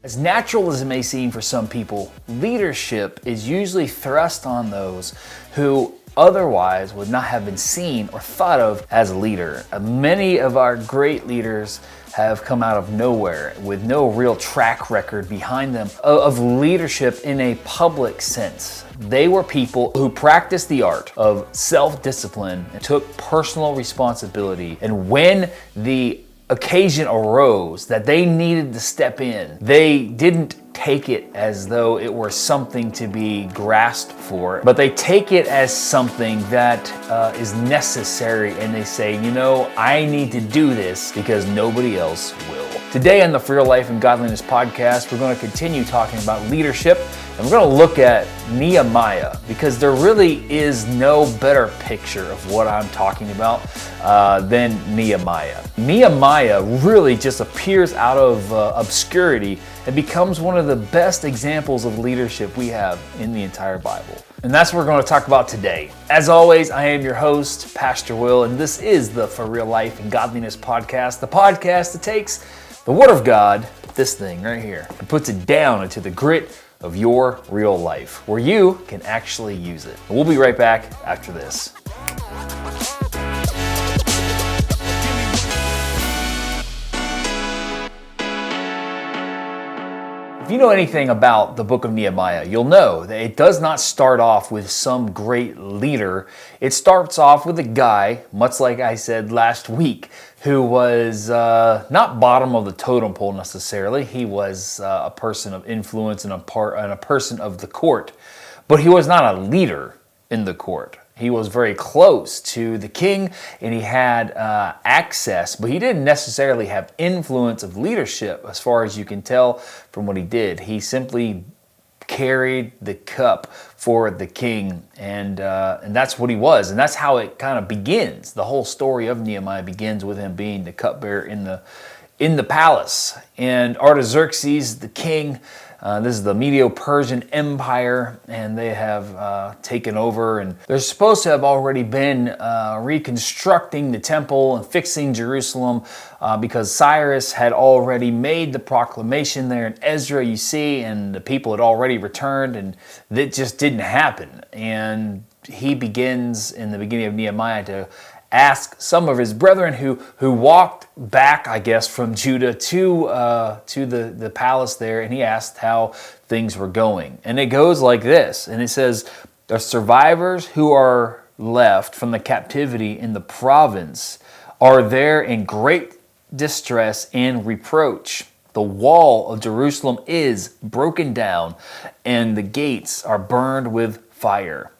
As natural as it may seem for some people, leadership is usually thrust on those who otherwise would not have been seen or thought of as a leader. Many of our great leaders have come out of nowhere with no real track record behind them of leadership in a public sense. They were people who practiced the art of self-discipline and took personal responsibility. And when the occasion arose that they needed to step in, they didn't take it as though it were something to be grasped for, but they take it as something that is necessary, and they say, you know, I need to do this because nobody else will. Today on the For Real Life and Godliness podcast, we're going to continue talking about leadership, and we're going to look at Nehemiah, because there really is no better picture of what I'm talking about than Nehemiah. Nehemiah really just appears out of obscurity and becomes one of the best examples of leadership we have in the entire Bible. And that's what we're going to talk about today. As always, I am your host, Pastor Will, and this is the For Real Life and Godliness podcast, the podcast that takes the Word of God, this thing right here, and puts it down into the grit of your real life, where you can actually use it. And we'll be right back after this. If you know anything about the book of Nehemiah, you'll know that it does not start off with some great leader. It starts off with a guy, much like I said last week, who was not bottom of the totem pole necessarily. He was a person of influence and a person of the court, but he was not a leader in the court. He was very close to the king, and he had access, but he didn't necessarily have influence of leadership as far as you can tell from what he did. He simply carried the cup for the king, and that's what he was, and that's how it kind of begins. The whole story of Nehemiah begins with him being the cupbearer in the palace. And Artaxerxes, the king, this is the Medo-Persian Empire, and they have taken over, and they're supposed to have already been reconstructing the temple and fixing Jerusalem because Cyrus had already made the proclamation there in Ezra, you see, and the people had already returned, and it just didn't happen. And he begins in the beginning of Nehemiah to ask some of his brethren who walked back, I guess, from Judah to the palace there, and he asked how things were going. And it goes like this, and it says, the survivors who are left from the captivity in the province are there in great distress and reproach. The wall of Jerusalem is broken down, and the gates are burned with fire.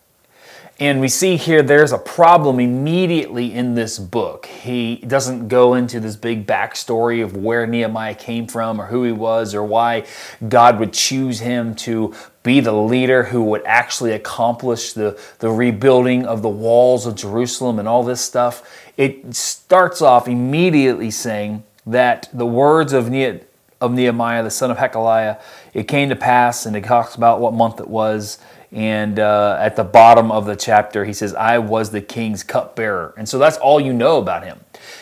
And we see here there's a problem immediately in this book. He doesn't go into this big backstory of where Nehemiah came from or who he was or why God would choose him to be the leader who would actually accomplish the rebuilding of the walls of Jerusalem and all this stuff. It starts off immediately saying that the words of Nehemiah, the son of Hekeliah, it came to pass, and it talks about what month it was. And at the bottom of the chapter, he says, I was the king's cupbearer. And so that's all you know about him.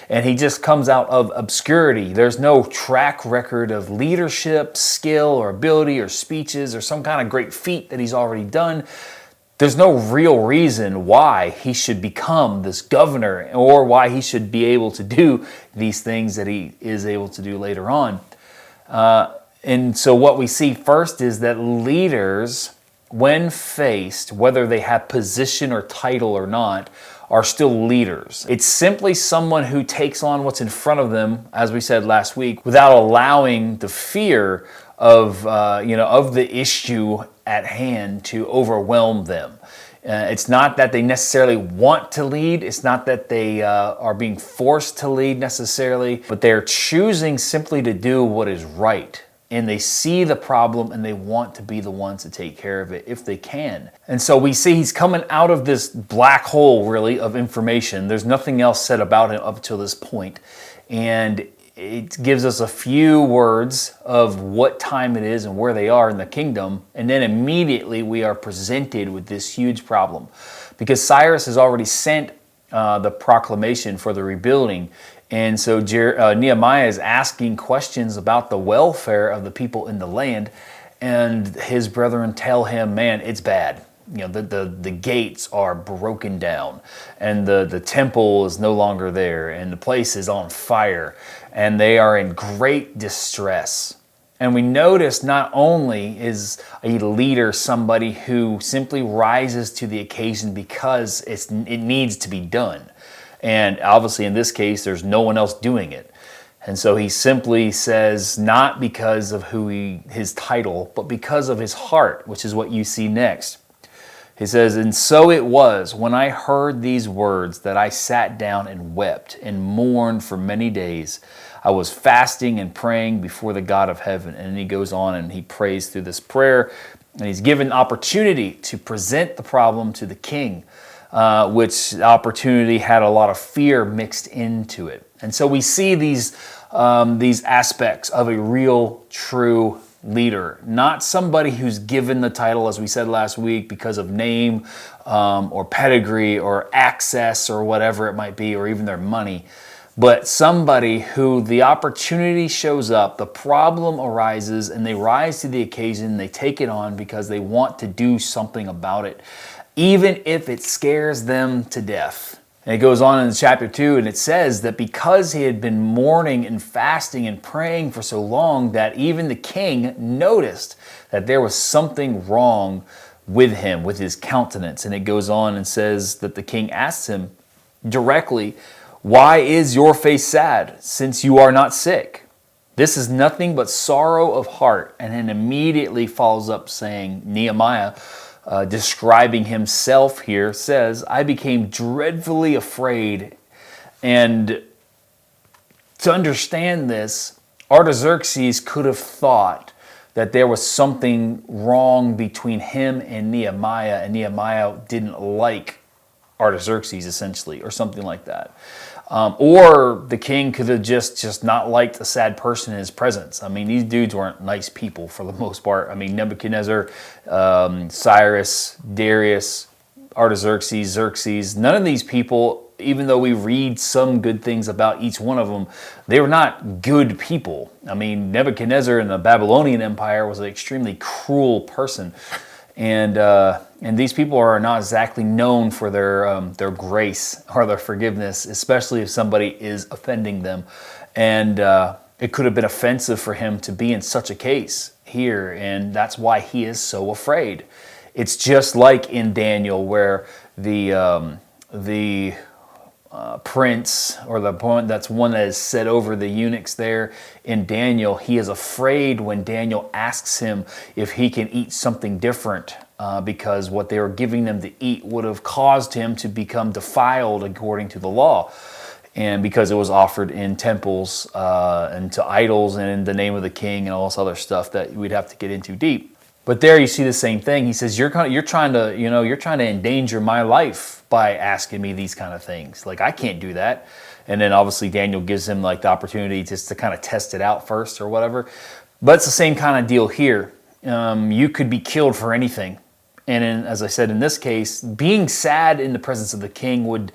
And he just comes out of obscurity. There's no track record of leadership, skill, or ability, or speeches, or some kind of great feat that he's already done. There's no real reason why he should become this governor or why he should be able to do these things that he is able to do later on. And so what we see first is that leaders, when faced, whether they have position or title or not, are still leaders. It's simply someone who takes on what's in front of them, as we said last week, without allowing the fear of the issue at hand to overwhelm them. It's not that they necessarily want to lead. It's not that they are being forced to lead necessarily, but they're choosing simply to do what is right. And they see the problem and they want to be the ones to take care of it if they can. And so we see he's coming out of this black hole, really, of information. There's nothing else said about him up till this point. And it gives us a few words of what time it is and where they are in the kingdom. And then immediately we are presented with this huge problem. Because Cyrus has already sent the proclamation for the rebuilding. And so Nehemiah is asking questions about the welfare of the people in the land, and his brethren tell him, man, it's bad. The gates are broken down, and the temple is no longer there, and the place is on fire, and they are in great distress. And we notice not only is a leader somebody who simply rises to the occasion because it needs to be done. And obviously in this case, there's no one else doing it. And so he simply says, not because of his title, but because of his heart, which is what you see next. He says, and so it was when I heard these words that I sat down and wept and mourned for many days. I was fasting and praying before the God of heaven. And then he goes on and he prays through this prayer. And he's given opportunity to present the problem to the king, which opportunity had a lot of fear mixed into it. And so we see these aspects of a real, true leader, not somebody who's given the title, as we said last week, because of name or pedigree or access or whatever it might be, or even their money, but somebody who the opportunity shows up, the problem arises, and they rise to the occasion, they take it on because they want to do something about it, even if it scares them to death. And it goes on in chapter 2, and it says that because he had been mourning and fasting and praying for so long, that even the king noticed that there was something wrong with him, with his countenance. And it goes on and says that the king asked him directly, why is your face sad, since you are not sick? This is nothing but sorrow of heart. And then immediately follows up saying, Nehemiah, describing himself here, says, I became dreadfully afraid. And to understand this, Artaxerxes could have thought that there was something wrong between him and Nehemiah didn't like Artaxerxes, essentially, or something like that. Or the king could have just not liked a sad person in his presence. I mean, these dudes weren't nice people for the most part. I mean, Nebuchadnezzar, Cyrus, Darius, Artaxerxes, Xerxes, none of these people, even though we read some good things about each one of them, they were not good people. I mean, Nebuchadnezzar in the Babylonian Empire was an extremely cruel person. And these people are not exactly known for their grace or their forgiveness, especially if somebody is offending them. And it could have been offensive for him to be in such a case here, and that's why he is so afraid. It's just like in Daniel, where the prince, or the point that's one that is set over the eunuchs there in Daniel, he is afraid when Daniel asks him if he can eat something different, because what they were giving them to eat would have caused him to become defiled according to the law, and because it was offered in temples and to idols and in the name of the king and all this other stuff that we'd have to get into deep. But there you see the same thing. He says, you're trying to endanger my life by asking me these kind of things. Like, I can't do that. And then obviously Daniel gives him like the opportunity just to kind of test it out first or whatever. But it's the same kind of deal here. You could be killed for anything. And as I said, in this case, being sad in the presence of the king would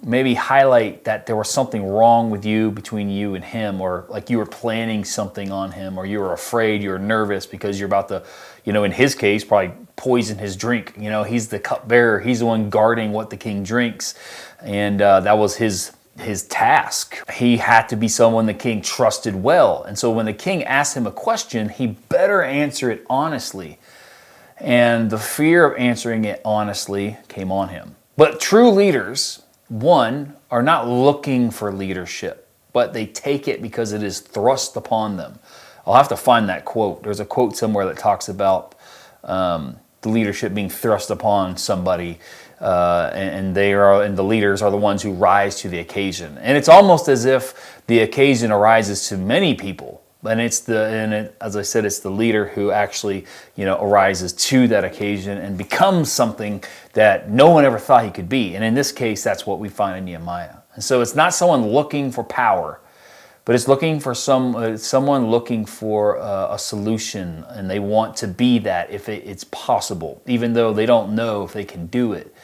maybe highlight that there was something wrong with you, between you and him, or like you were planning something on him, or you were afraid, you were nervous because you're about to, in his case, probably poison his drink. He's the cupbearer. He's the one guarding what the king drinks. And that was his task. He had to be someone the king trusted well. And so when the king asked him a question, he better answer it honestly. And the fear of answering it honestly came on him. But true leaders, one, are not looking for leadership, but they take it because it is thrust upon them. I'll have to find that quote. There's a quote somewhere that talks about the leadership being thrust upon somebody, and the leaders are the ones who rise to the occasion. And it's almost as if the occasion arises to many people. And as I said, it's the leader who actually, arises to that occasion and becomes something that no one ever thought he could be. And in this case, that's what we find in Nehemiah. And so it's not someone looking for power, but it's looking for someone looking for a solution, and they want to be that if it's possible, even though they don't know if they can do it.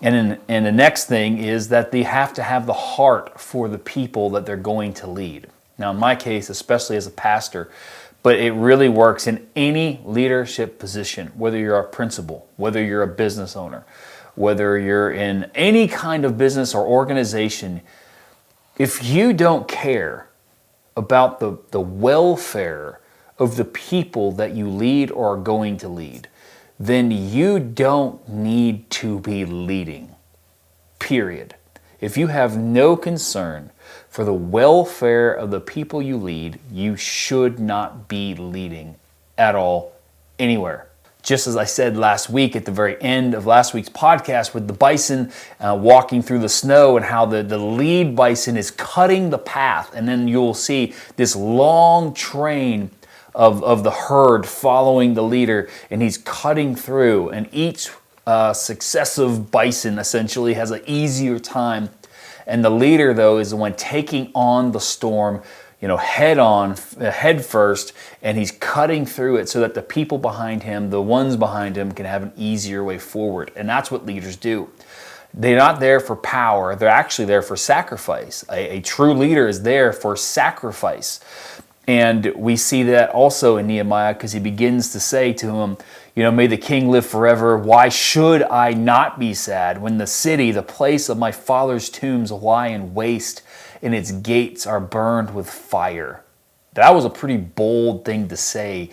And the next thing is that they have to have the heart for the people that they're going to lead. Now, in my case, especially as a pastor, but it really works in any leadership position, whether you're a principal, whether you're a business owner, whether you're in any kind of business or organization. If you don't care about the welfare of the people that you lead or are going to lead, then you don't need to be leading, period. If you have no concern for the welfare of the people you lead, you should not be leading at all, anywhere. Just as I said last week at the very end of last week's podcast with the bison walking through the snow and how the lead bison is cutting the path, and then you'll see this long train of the herd following the leader, and he's cutting through, and each successive bison essentially has an easier time, and the leader, though, is the one taking on the storm, head first, and he's cutting through it so that the people behind him, the ones behind him, can have an easier way forward. And that's what leaders do. They're not there for power, they're actually there for sacrifice. A true leader is there for sacrifice. And we see that also in Nehemiah, because he begins to say to him, may the king live forever. Why should I not be sad when the city, the place of my father's tombs, lie in waste and its gates are burned with fire? That was a pretty bold thing to say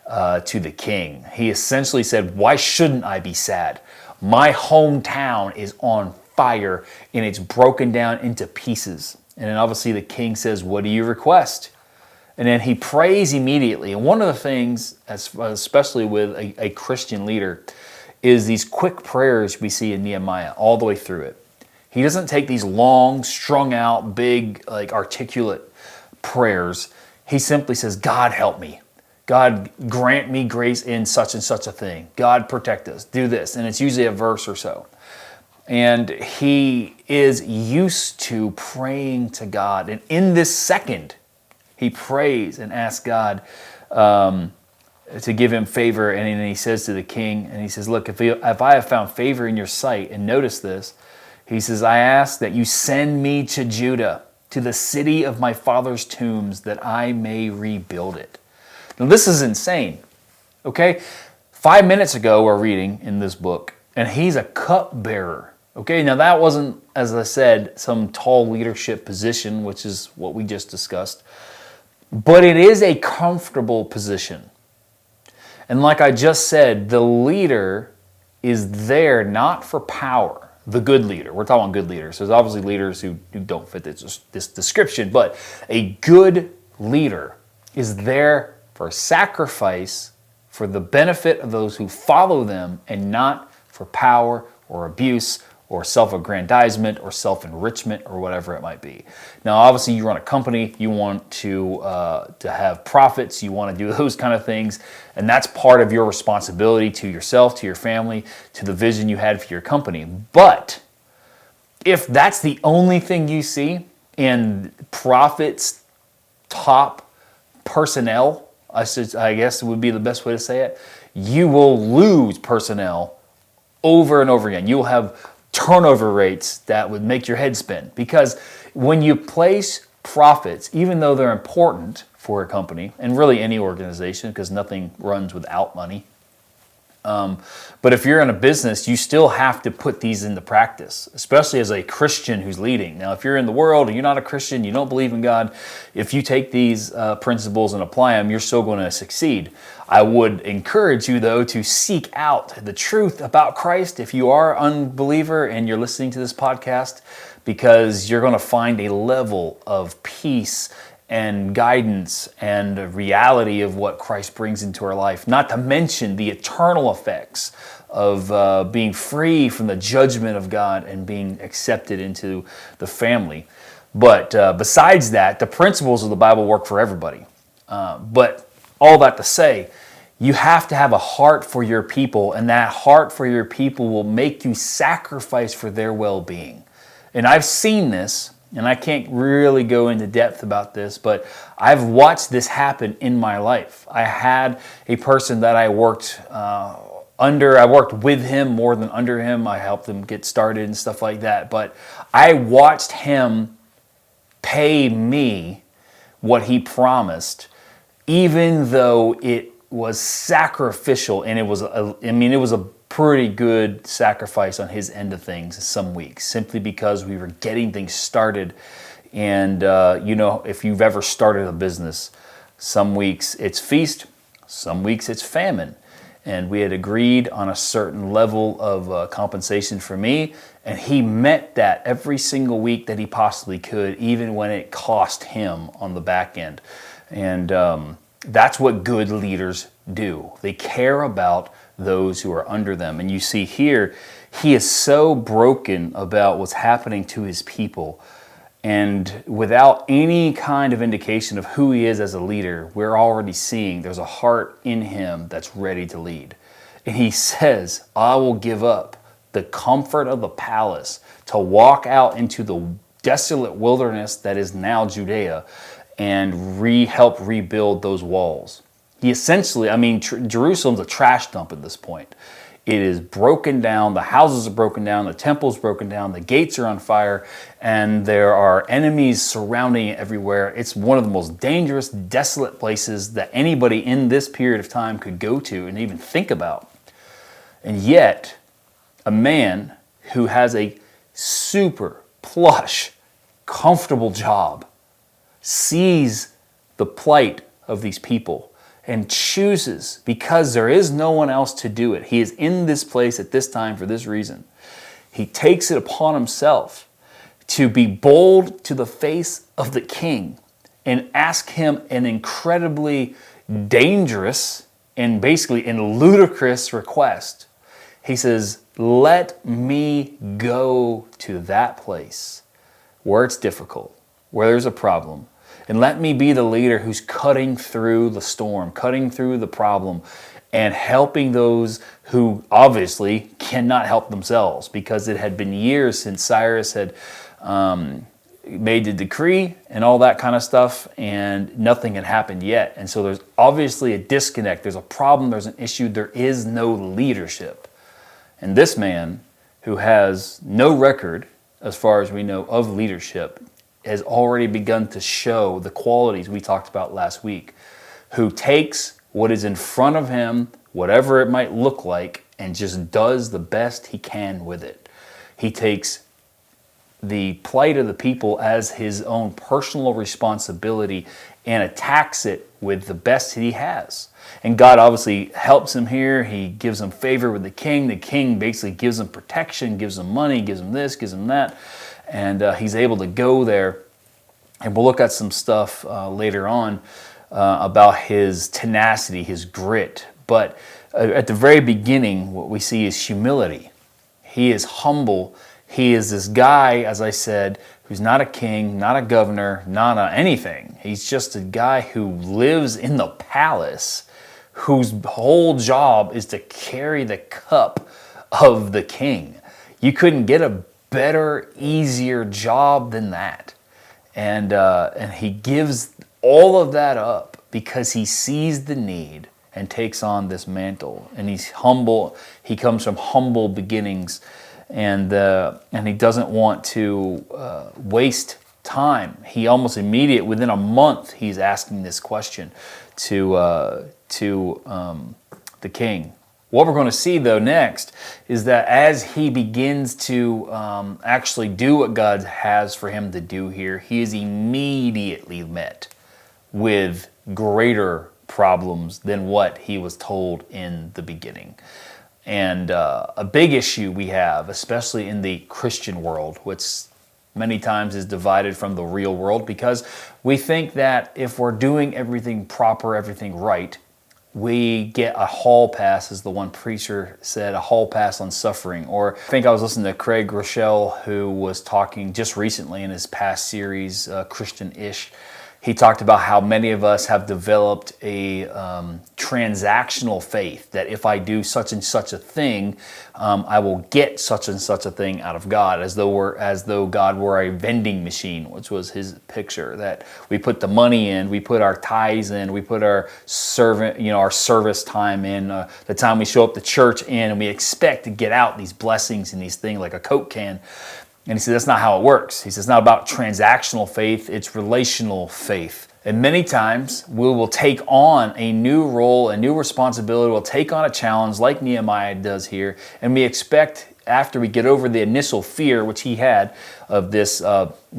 to the king. He essentially said, why shouldn't I be sad? My hometown is on fire and it's broken down into pieces. And then obviously the king says, what do you request? And then he prays immediately. And one of the things, especially with a Christian leader, is these quick prayers we see in Nehemiah all the way through it. He doesn't take these long, strung out, big, articulate prayers. He simply says, God, help me. God, grant me grace in such and such a thing. God, protect us. Do this. And it's usually a verse or so. And he is used to praying to God. And in this second, he prays and asks God to give him favor. And then he says to the king, and he says, look, if I have found favor in your sight, and notice this, he says, I ask that you send me to Judah, to the city of my father's tombs, that I may rebuild it. Now this is insane, okay? 5 minutes ago we're reading in this book, and he's a cupbearer. Okay, now that wasn't, as I said, some tall leadership position, which is what we just discussed. But it is a comfortable position. And like I just said, the leader is there not for power. The good leader. We're talking good leaders. There's obviously leaders who don't fit this description, but a good leader is there for sacrifice for the benefit of those who follow them, and not for power or abuse or self-aggrandizement or self-enrichment or whatever it might be. Now, obviously, you run a company, you want to have profits, you want to do those kind of things, and that's part of your responsibility to yourself, to your family, to the vision you had for your company. But if that's the only thing you see, and profits top personnel, I guess would be the best way to say it, you will lose personnel over and over again. You'll have turnover rates that would make your head spin, because when you place profits, even though they're important for a company and really any organization, because nothing runs without money, but if you're in a business, you still have to put these into practice, especially as a Christian who's leading. Now, if you're in the world and you're not a Christian, you don't believe in God, if you take these principles and apply them, you're still going to succeed. I would encourage you, though, to seek out the truth about Christ if you are an unbeliever and you're listening to this podcast, because you're going to find a level of peace and guidance and reality of what Christ brings into our life, not to mention the eternal effects of being free from the judgment of God and being accepted into the family. But besides that, the principles of the Bible work for everybody. But all that to say, you have to have a heart for your people, and that heart for your people will make you sacrifice for their well-being. And I've seen this, and I can't really go into depth about this, but I've watched this happen in my life. I had a person that I worked I worked with him more than under him. I helped him get started and stuff like that. But I watched him pay me what he promised, even though it was sacrificial, and it was a pretty good sacrifice on his end of things some weeks, simply because we were getting things started. And if you've ever started a business, some weeks it's feast, some weeks it's famine. And we had agreed on a certain level of compensation for me, and he met that every single week that he possibly could, even when it cost him on the back end. And that's what good leaders do. They care about those who are under them. And you see here, he is so broken about what's happening to his people. And without any kind of indication of who he is as a leader, we're already seeing there's a heart in him that's ready to lead. And he says, I will give up the comfort of the palace to walk out into the desolate wilderness that is now Judea and help rebuild those walls. He essentially, Jerusalem's a trash dump at this point. It is broken down, the houses are broken down, the temple's broken down, the gates are on fire, and there are enemies surrounding it everywhere. It's one of the most dangerous, desolate places that anybody in this period of time could go to and even think about. And yet, a man who has a super plush, comfortable job sees the plight of these people and chooses, because there is no one else to do it. He is in this place at this time for this reason. He takes it upon himself to be bold to the face of the king and ask him an incredibly dangerous and basically ludicrous request. He says, let me go to that place where it's difficult, where there's a problem, and let me be the leader who's cutting through the storm, cutting through the problem, and helping those who obviously cannot help themselves, because it had been years since Cyrus had made the decree and all that kind of stuff, and nothing had happened yet. And so there's obviously a disconnect. There's a problem. There's an issue. There is no leadership. And this man, who has no record, as far as we know, of leadership, has already begun to show the qualities we talked about last week, who takes what is in front of him, whatever it might look like, and just does the best he can with it. He takes the plight of the people as his own personal responsibility and attacks it with the best he has. And God obviously helps him here. He gives him favor with the king. The king basically gives him protection, gives him money, gives him this, gives him that. And he's able to go there. And we'll look at some stuff later on about his tenacity, his grit. But at the very beginning, what we see is humility. He is humble. He is this guy, as I said, who's not a king, not a governor, not anything. He's just a guy who lives in the palace, whose whole job is to carry the cup of the king. You couldn't get a better, easier job than that. And he gives all of that up because he sees the need and takes on this mantle. And he's humble. He comes from humble beginnings, and he doesn't want to waste time. He almost immediate, within a month, he's asking this question to the king. What we're going to see, though, next is that as he begins to actually do what God has for him to do here, he is immediately met with greater problems than what he was told in the beginning. And a big issue we have, especially in the Christian world, which many times is divided from the real world, because we think that if we're doing everything proper, everything right, we get a hall pass, as the one preacher said, a hall pass on suffering. Or I think I was listening to Craig Rochelle, who was talking just recently in his past series, Christian-ish. He talked about how many of us have developed a transactional faith, that if I do such and such a thing, I will get such and such a thing out of God, as though God were a vending machine, which was his picture, that we put the money in, we put our tithes in, we put our our service time in, the time we show up to church in, and we expect to get out these blessings and these things like a Coke can. And he said, that's not how it works. He says, it's not about transactional faith, it's relational faith. And many times we will take on a new role, a new responsibility, we'll take on a challenge like Nehemiah does here, and we expect, after we get over the initial fear, which he had of this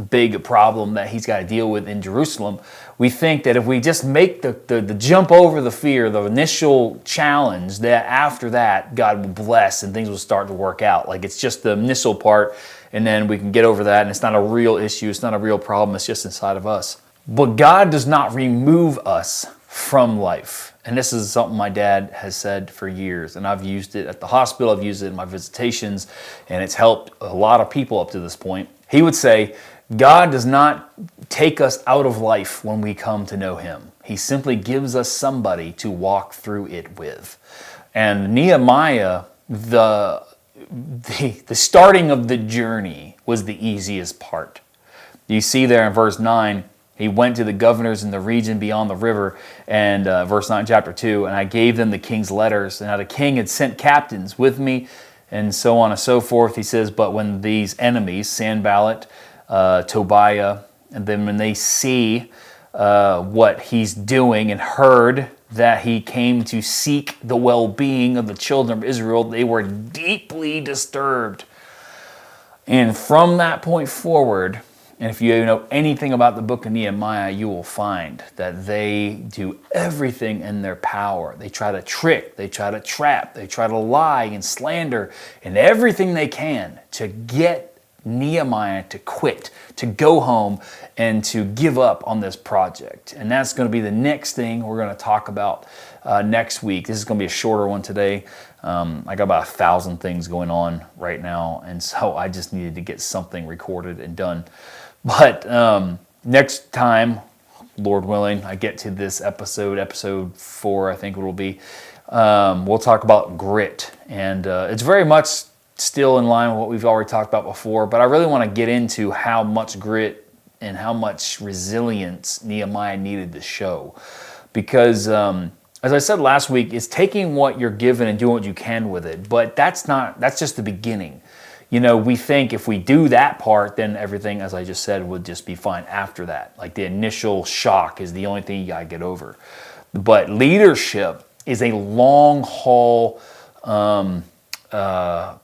big problem that he's got to deal with in Jerusalem, we think that if we just make the jump over the fear, the initial challenge, that after that, God will bless and things will start to work out. Like it's just the initial part, and then we can get over that, and it's not a real issue, it's not a real problem, it's just inside of us. But God does not remove us from life. And this is something my dad has said for years, and I've used it at the hospital, I've used it in my visitations, and it's helped a lot of people up to this point. He would say, God does not take us out of life when we come to know him. He simply gives us somebody to walk through it with. And Nehemiah, the starting of the journey was the easiest part. You see there in verse 9, he went to the governors in the region beyond the river, and verse 9, chapter 2, and I gave them the king's letters. And now the king had sent captains with me, and so on and so forth. He says, but when these enemies, Sanballat, Tobiah, and then when they see what he's doing and heard that he came to seek the well-being of the children of Israel, they were deeply disturbed. And from that point forward, and if you know anything about the book of Nehemiah, you will find that they do everything in their power. They try to trick, they try to trap, they try to lie and slander, and everything they can to get Nehemiah to quit, to go home, and to give up on this project. And that's going to be the next thing we're going to talk about next week. This is going to be a shorter one today. I got about 1,000 things going on right now, and so I just needed to get something recorded and done. But next time, Lord willing, I get to this episode 4, I think it will be, we'll talk about grit. And it's very much still in line with what we've already talked about before, but I really want to get into how much grit and how much resilience Nehemiah needed to show. Because, as I said last week, it's taking what you're given and doing what you can with it, but that's just the beginning. You know, we think if we do that part, then everything, as I just said, would just be fine after that. Like the initial shock is the only thing you got to get over. But leadership is a long haul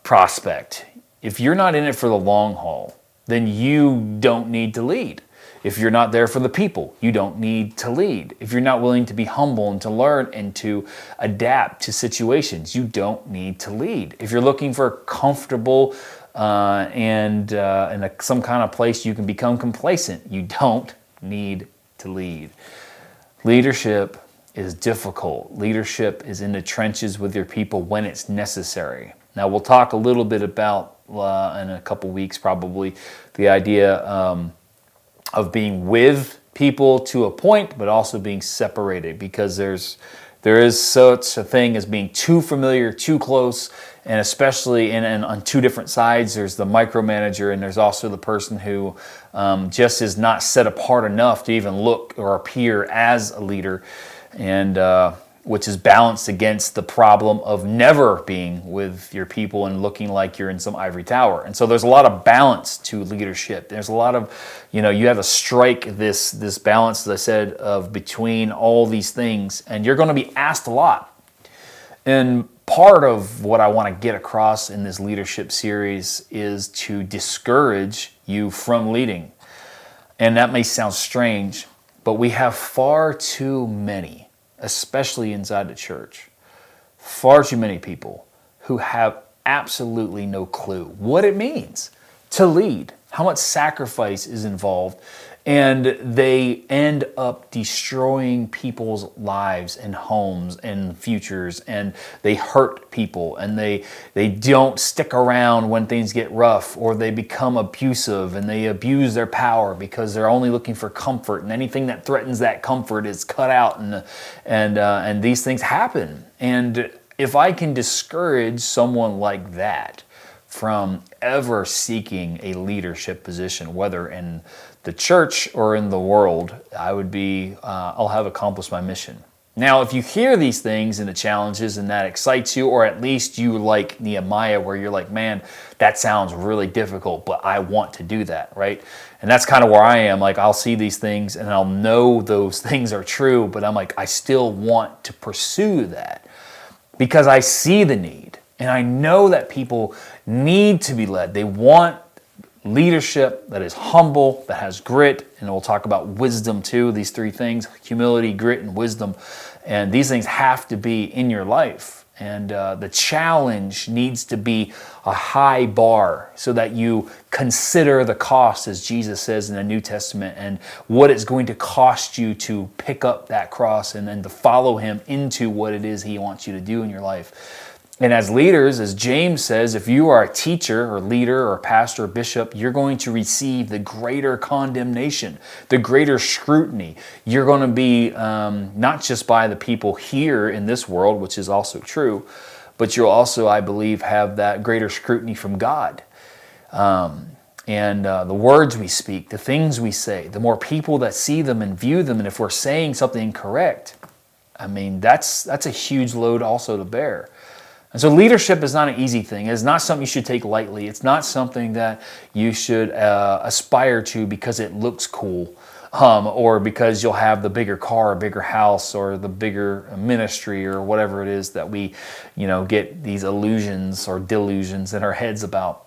prospect. If you're not in it for the long haul, then you don't need to lead. If you're not there for the people, you don't need to lead. If you're not willing to be humble and to learn and to adapt to situations, you don't need to lead. If you're looking for comfortable and in some kind of place you can become complacent, you don't need to lead. Leadership is difficult. Leadership is in the trenches with your people when it's necessary. Now, we'll talk a little bit about, in a couple weeks probably, the idea of being with people to a point, but also being separated, because there is such a thing as being too familiar, too close, and especially on two different sides. There's the micromanager, and there's also the person who just is not set apart enough to even look or appear as a leader, and which is balanced against the problem of never being with your people and looking like you're in some ivory tower. And so there's a lot of balance to leadership. There's a lot of, you have to strike this balance, as I said, of between all these things, and you're going to be asked a lot. And part of what I want to get across in this leadership series is to discourage you from leading. And that may sound strange, but we have far too many, especially inside the church, far too many people who have absolutely no clue what it means to lead, how much sacrifice is involved, And they end up destroying people's lives and homes and futures, and they hurt people, and they don't stick around when things get rough, or they become abusive and they abuse their power because they're only looking for comfort, and anything that threatens that comfort is cut out, and these things happen. And if I can discourage someone like that from ever seeking a leadership position, whether in the church or in the world, I'll have accomplished my mission. Now, if you hear these things and the challenges and that excites you, or at least you like Nehemiah, where you're like, man, that sounds really difficult, but I want to do that, right? And that's kind of where I am. Like, I'll see these things and I'll know those things are true, but I'm like, I still want to pursue that because I see the need. And I know that people need to be led. They want leadership that is humble, that has grit, and we'll talk about wisdom too, these three things: humility, grit, and wisdom. And these things have to be in your life. And the challenge needs to be a high bar so that you consider the cost, as Jesus says in the New Testament, and what it's going to cost you to pick up that cross and then to follow him into what it is he wants you to do in your life. And as leaders, as James says, if you are a teacher or leader or pastor or bishop, you're going to receive the greater condemnation, the greater scrutiny. You're going to be not just by the people here in this world, which is also true, but you'll also, I believe, have that greater scrutiny from God. And the words we speak, the things we say, the more people that see them and view them, and if we're saying something incorrect, I mean, that's a huge load also to bear. And so leadership is not an easy thing. It's not something you should take lightly. It's not something that you should aspire to because it looks cool, or because you'll have the bigger car, bigger house, or the bigger ministry, or whatever it is that we, get these illusions or delusions in our heads about.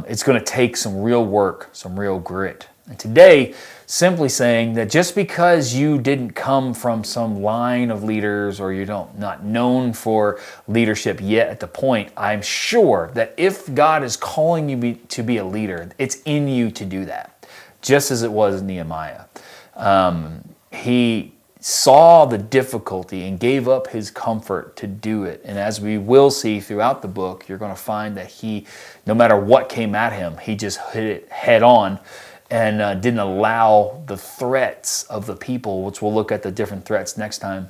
It's going to take some real work, some real grit. And today, simply saying that just because you didn't come from some line of leaders, or you're not known for leadership yet at the point, I'm sure that if God is calling you to be a leader, it's in you to do that, just as it was Nehemiah. He saw the difficulty and gave up his comfort to do it. And as we will see throughout the book, you're going to find that he, no matter what came at him, he just hit it head on, and didn't allow the threats of the people, which we'll look at the different threats next time,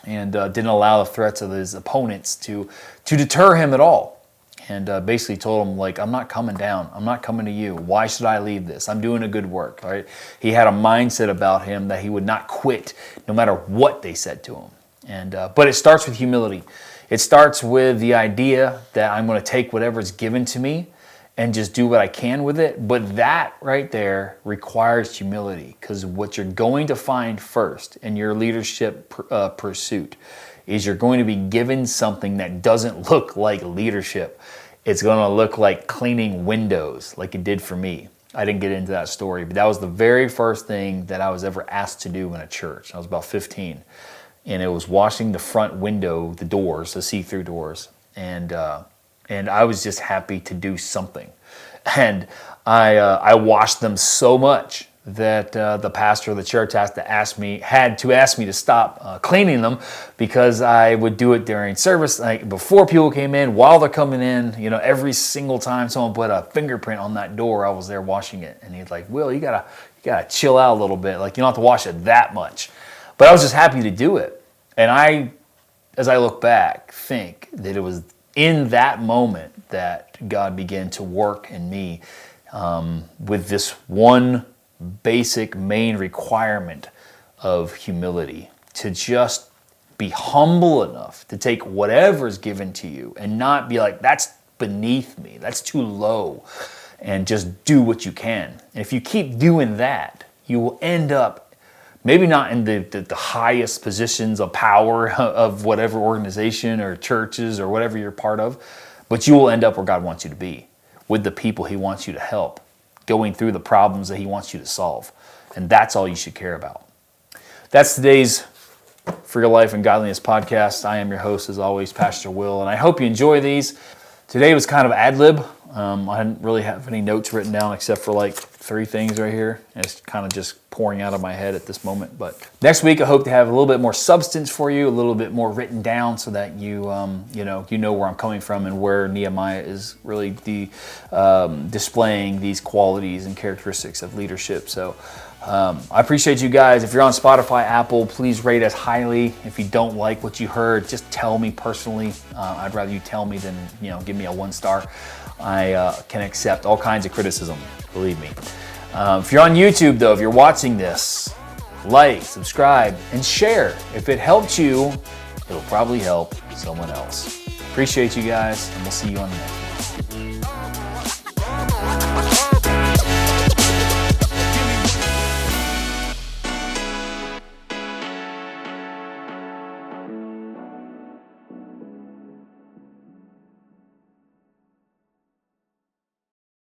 and didn't allow the threats of his opponents to deter him at all. And basically told him, like, I'm not coming down. I'm not coming to you. Why should I leave this? I'm doing a good work. All right? He had a mindset about him that he would not quit no matter what they said to him. And but it starts with humility. It starts with the idea that I'm going to take whatever's given to me and just do what I can with it. But that right there requires humility, because what you're going to find first in your leadership pursuit is you're going to be given something that doesn't look like leadership. It's going to look like cleaning windows, like it did for me. I didn't get into that story, but that was the very first thing that I was ever asked to do in a church. I was about 15, and it was washing the front window, the doors, the see-through doors, and I was just happy to do something. And I washed them so much that the pastor of the church had to ask me to stop cleaning them, because I would do it during service, like before people came in, while they're coming in. Every single time someone put a fingerprint on that door, I was there washing it. And he's like, "Will, you gotta chill out a little bit. Like, you don't have to wash it that much." But I was just happy to do it. And as I look back, think that it was in that moment that God began to work in me with this one basic main requirement of humility, to just be humble enough to take whatever's given to you and not be like, that's beneath me, that's too low, and just do what you can. And if you keep doing that, you will end up maybe not in the highest positions of power of whatever organization or churches or whatever you're part of, but you will end up where God wants you to be, with the people he wants you to help, going through the problems that he wants you to solve. And that's all you should care about. That's today's For Your Life and Godliness podcast. I am your host, as always, Pastor Will, and I hope you enjoy these. Today was kind of ad lib. I didn't really have any notes written down except for like 3 things right here. And it's kind of just pouring out of my head at this moment. But next week, I hope to have a little bit more substance for you, a little bit more written down, so that you know where I'm coming from and where Nehemiah is really displaying these qualities and characteristics of leadership. So I appreciate you guys. If you're on Spotify, Apple, please rate us highly. If you don't like what you heard, just tell me personally. I'd rather you tell me than give me a 1 star. I can accept all kinds of criticism, believe me. If you're on YouTube, though, if you're watching this, like, subscribe, and share. If it helped you, it'll probably help someone else. Appreciate you guys, and we'll see you on the next one.